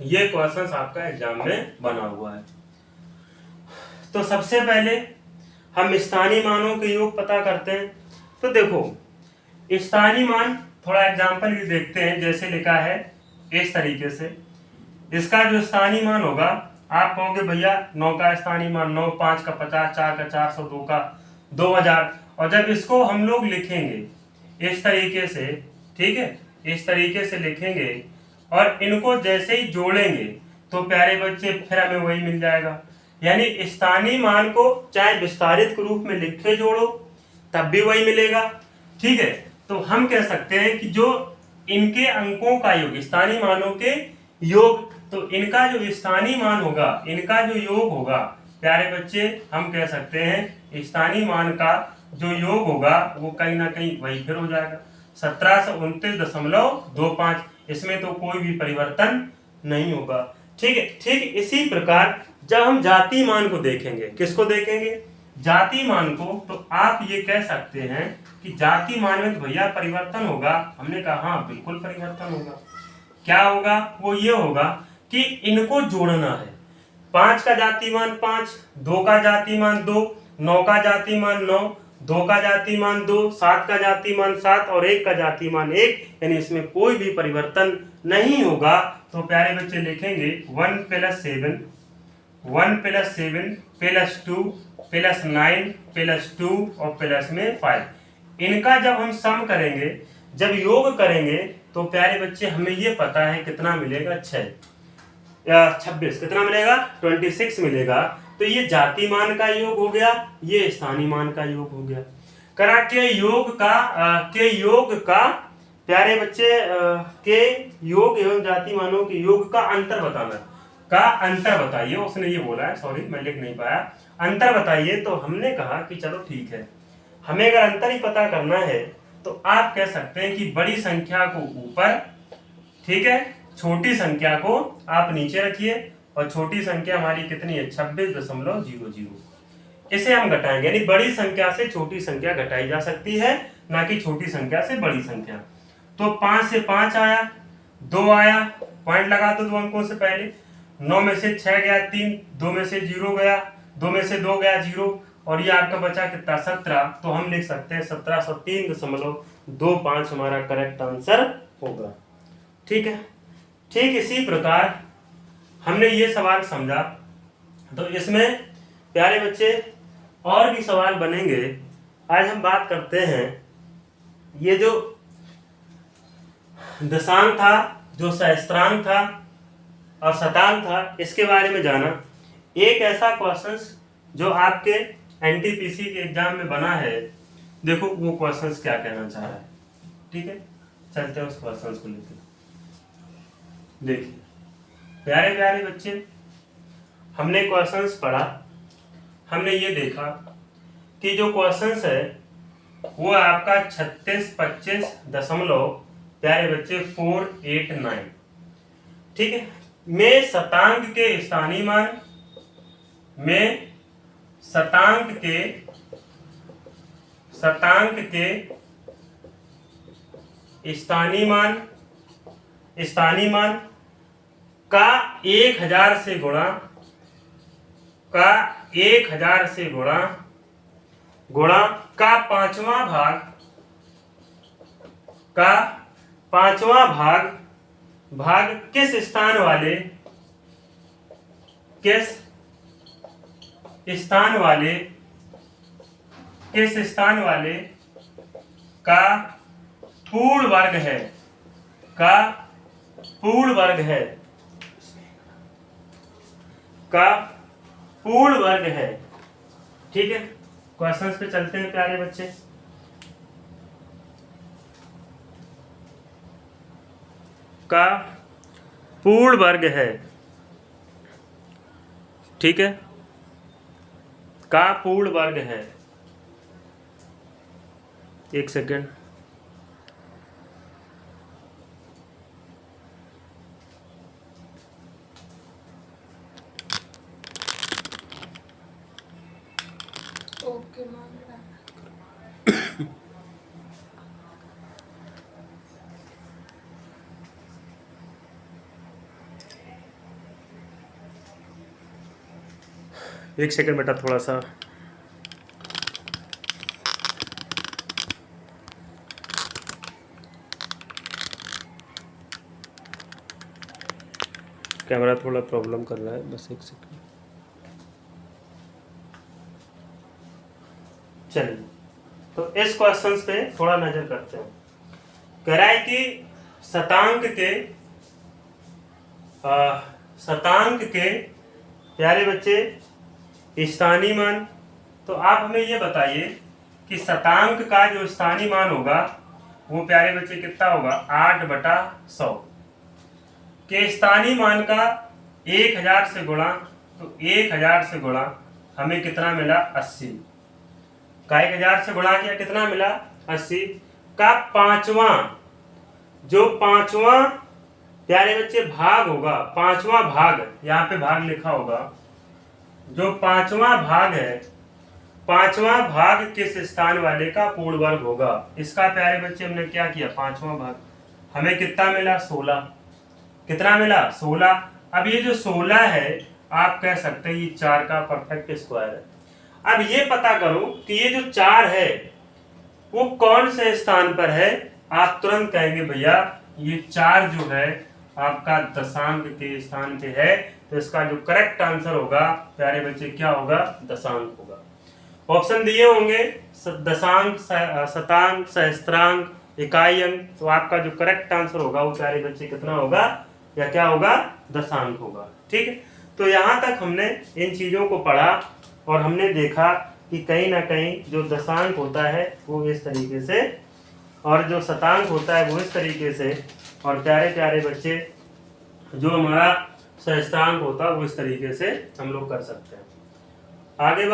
ये क्वेश्चन आपका एग्जाम में बना हुआ है। तो सबसे पहले हम स्थानीय मानों के योग पता करते हैं। तो देखो स्थानीय मान थोड़ा एग्जाम्पल भी देखते हैं, जैसे लिखा है इस तरीके से। इसका जो स्थानीय मान होगा, आप कहोगे भैया 9 का स्थानीय मान 9, 5 का 50, 4 का 400, 2 का 2000। और जब इसको हम लोग लिखेंगे इस तरीके से, ठीक है, इस तरीके से लिखेंगे और इनको जैसे ही जोड़ेंगे तो प्यारे बच्चे फिर हमें वही मिल जाएगा। यानी स्थानीय मान को चाहे विस्तारित रूप में लिख के जोड़ो तब भी वही मिलेगा, ठीक है। तो हम कह सकते हैं कि जो इनके अंकों का योग, स्थानीय मानों के योग, तो इनका जो स्थानीय मान होगा, इनका जो योग होगा प्यारे बच्चे, हम कह सकते हैं स्थानीय मान का जो योग होगा वो कहीं ना कहीं वही फिर हो जाएगा 1729.25। इसमें तो कोई भी परिवर्तन नहीं होगा, ठीक है। ठीक इसी प्रकार जब हम जाति मान को देखेंगे, किसको देखेंगे, जाति मान को, तो आप ये कह सकते हैं कि जाति मान में तो भैया परिवर्तन होगा। हमने कहा हाँ बिल्कुल परिवर्तन होगा। क्या होगा, वो ये होगा कि इनको जोड़ना है। 5 का जाति मान 5, 2 का जाति मान 2, 9 का जाति मान 9, 2 का जाति मान 2, 7 का जाति मान 7 और 1 का जाति मान 1, यानी इसमें कोई भी परिवर्तन नहीं होगा। तो प्यारे बच्चे लिखेंगे 1 + 7, 1 + 7 + 2 + 9 + 2 और प्लस में 5। इनका जब हम सम करेंगे, जब योग करेंगे, तो प्यारे बच्चे हमें ये पता है कितना मिलेगा, 6 या 26, कितना मिलेगा, 26 मिलेगा। तो ये जाति मान का योग हो गया, ये स्थानीय मान का योग हो गया। करा के योग का प्यारे बच्चे के योग एवं जाति मानों के योग का अंतर बताना, का अंतर बताइए। उसने ये बोला है, सॉरी मैं लिख नहीं पाया, अंतर बताइए। तो हमने कहा कि चलो ठीक है, हमें अगर अंतर ही पता करना है तो आप कह सकते हैं कि बड़ी संख्या को ऊपर, ठीक है, छोटी संख्या को आप नीचे रखिए। और छोटी संख्या हमारी कितनी है, 26.00। इसे हम घटाएंगे, यानी बड़ी संख्या से छोटी संख्या घटाई जा सकती है, ना कि छोटी संख्या से बड़ी संख्या। तो 5 से 5 आया, 2 आया, पॉइंट लगा दो 2 अंकों से पहले। 9 में से 6 गया 3, 2 में से 0 गया, 2 में से 2 गया 0, और ये आपका बचा कितना, 17। तो हम लिख सकते हैं 1703.25 हमारा करेक्ट आंसर होगा, ठीक है। ठीक इसी प्रकार हमने ये सवाल समझा, तो इसमें प्यारे बच्चे और भी सवाल बनेंगे। आज हम बात करते हैं ये जो दशांक था, जो सहस्त्रांक था और शतांक था, इसके बारे में जाना। एक ऐसा क्वेश्चन जो आपके एनटीपीसी के एग्जाम में बना है, देखो वो क्वेश्चन क्या कहना चाह रहा है, ठीक है। चलते हैं उस क्वेश्चन को लेकर। देखिए प्यारे प्यारे बच्चे, हमने क्वेश्चंस पढ़ा, हमने ये देखा कि जो क्वेश्चंस है वो आपका 3625 प्यारे बच्चे 489, ठीक है, में शतांक के स्थानीय मान, में शतांक के स्थानीय मान का 1000 से गुणा, का 1000 से गुणा का पांचवा भाग किस स्थान वाले का पूर्ण वर्ग है, का पूर्ण वर्ग है, ठीक है। क्वेश्चंस पे चलते हैं प्यारे बच्चे। का पूर्ण वर्ग है, ठीक है, का पूर्ण वर्ग है। एक सेकेंड, ओके मान रहा है। एक सेकेंड बेटा, थोड़ा सा कैमरा थोड़ा प्रॉब्लम कर रहा है, बस एक सेकंड। चलिए, तो इस क्वेश्चन पे थोड़ा नजर करते हैं। कह रहा है कि शतांक के प्यारे बच्चे स्थानीय मान। तो आप हमें ये बताइए कि शतांक का जो स्थानीय मान होगा वो प्यारे बच्चे कितना होगा, 8/100 के स्थानीय मान का 1000 से गुणा, तो 1000 से गुणा हमें कितना मिला, 80 का 1000 से गुणा किया, कितना मिला, 80 का पांचवा प्यारे बच्चे भाग होगा, पांचवा भाग, यहाँ पे भाग लिखा होगा, जो पांचवा भाग है, पांचवा भाग किस स्थान वाले का पूर्ण वर्ग होगा। इसका प्यारे बच्चे हमने क्या किया, पांचवा भाग, हमें कितना मिला, 16। कितना मिला, 16। अब ये जो 16 है, आप कह सकते हैं ये 4 का परफेक्ट स्क्वायर है। अब ये पता करो कि ये जो 4 है वो कौन से स्थान पर है। आप तुरंत कहेंगे भैया ये 4 जो है आपका दशांक के स्थान पे है, तो इसका जो करेक्ट आंसर होगा प्यारे बच्चे क्या होगा, दशांक होगा। ऑप्शन दिए होंगे दशांक, शतांक, सहस्त्रांक, इकाई अंक, तो आपका जो करेक्ट आंसर होगा वो प्यारे बच्चे कितना होगा, या क्या होगा, दशांक होगा। ठीक है, तो यहाँ तक हमने इन चीजों को पढ़ा और हमने देखा कि कहीं ना कहीं जो दशांक होता है वो इस तरीके से, और जो शतांक होता है वो इस तरीके से, और प्यारे प्यारे बच्चे जो हमारा सहस्त्रांक होता है वो इस तरीके से हम लोग कर सकते हैं। आगे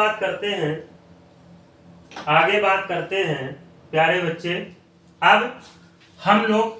बात करते हैं प्यारे बच्चे, अब हम लोग